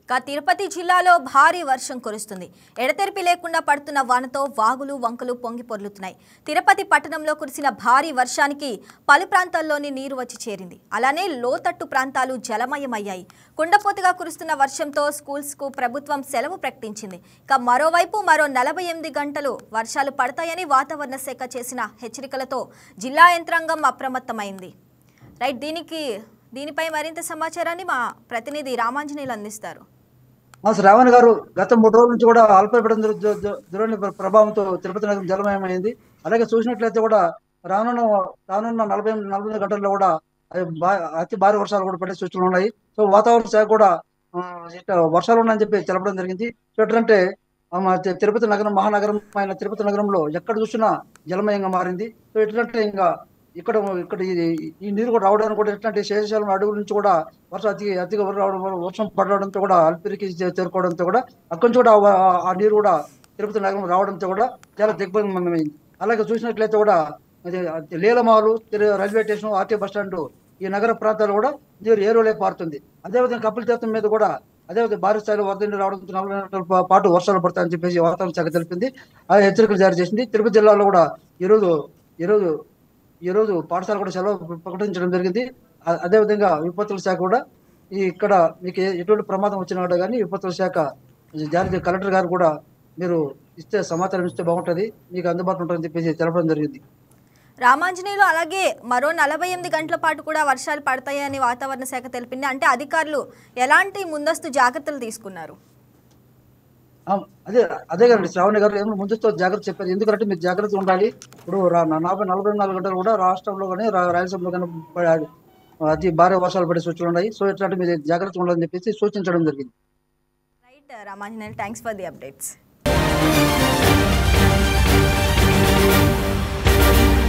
తిరుపతి జిల్లాలో భారీ వర్షం కురుస్తుంది. ఎడతెరిపి లేకుండా పడుతున్న వానతో వాగులు వంకలు పొంగి పొర్లుతున్నాయి. తిరుపతి పట్టణంలో కురిసిన భారీ వర్షానికి పలు ప్రాంతాల్లోని నీరు వచ్చి చేరింది. అలానే లోతట్టు ప్రాంతాలు జలమయమయ్యాయి. కుండపోతగా కురుస్తున్న వర్షంతో స్కూల్స్కు ప్రభుత్వం సెలవు ప్రకటించింది. మరోవైపు మరో 48 గంటలు వర్షాలు పడతాయని వాతావరణ శాఖ చేసిన హెచ్చరికలతో జిల్లా యంత్రాంగం అప్రమత్తమైంది. దీనిపై మరింత సమాచారాన్ని మా ప్రతినిధి రామాంజనేయులు అందిస్తారు. శ్రావణ్ గారు గత 3 రోజుల నుంచి కూడా అల్పపీడన ద్రోణి ప్రభావంతో తిరుపతి నగరం జలమయమైంది. అలాగే చూసినట్లయితే కూడా రానున్న 48 గంటల్లో కూడా అతి భారీ వర్షాలు కూడా పడే సూచనలు ఉన్నాయి. సో వాతావరణ శాఖ కూడా వర్షాలు ఉన్నాయని చెప్పి తెలపడం జరిగింది. సో ఎట్లంటే తిరుపతి నగరం మహానగరం అయిన తిరుపతి నగరంలో ఎక్కడ చూసినా జలమయంగా మారింది. సో ఎట్లంటే ఇంకా ఇక్కడ ఈ నీరు కూడా రావడానికి కూడా ఎట్లాంటి శేషాలం అడుగుల నుంచి కూడా అతిగా వర్షం పడడంతో కూడా అల్పిరికి చేరుకోవడంతో కూడా అక్కడి నుంచి కూడా ఆ నీరు కూడా తిరుపతి నగరం రావడంతో కూడా చాలా దిగ్బంధమైంది. అలాగే చూసినట్లయితే కూడా లీలమాలు railway station RT bus stand ఈ నగర ప్రాంతాలు కూడా నీరు ఏరులే పారుతుంది. అదేవిధంగా కపిల తీర్థం మీద కూడా అదేవిధంగా భారీ స్థాయిలో వరద నీరు రావడంతో 40 గంటల పాటు వర్షాలు పడతాయని చెప్పేసి వాతావరణ శాఖ తెలిపింది. ఆ హెచ్చరికలు జారీ చేసింది. తిరుపతి జిల్లాలో కూడా ఈ రోజు పాఠశాల కూడా సెలవు ప్రకటించడం జరిగింది. అదేవిధంగా విపత్తుల శాఖ కూడా ఇక్కడ మీకు ఎటువంటి ప్రమాదం వచ్చినా కూడా కానీ విపత్తుల శాఖ జారీ కలెక్టర్ గారు కూడా మీరు సమాచారం ఇస్తే బాగుంటుంది, మీకు అందుబాటులో ఉంటుందని చెప్పేసి తెలపడం జరిగింది. రామాంజనేయులు, అలాగే మరో 48 గంటల పాటు కూడా వర్షాలు పడతాయని వాతావరణ శాఖ తెలిపింది. అంటే అధికారులు ఎలాంటి ముందస్తు జాగ్రత్తలు తీసుకున్నారు? అదే కదండి శ్రావణి గారు ఏమో ముందుతో జాగ్రత్త చెప్పారు. ఎందుకంటే మీరు జాగ్రత్తగా ఉండాలి. ఇప్పుడు 44 గంటలు కూడా రాష్ట్రంలో కానీ రాయలసీమలో కానీ అతి భారీ వర్షాలు పడే సూచనలు ఉన్నాయి. సో ఇట్లాంటి మీరు జాగ్రత్తగా ఉండాలని చెప్పేసి సూచించడం జరిగింది. Right Ramanjaneyulu, thanks for the updates.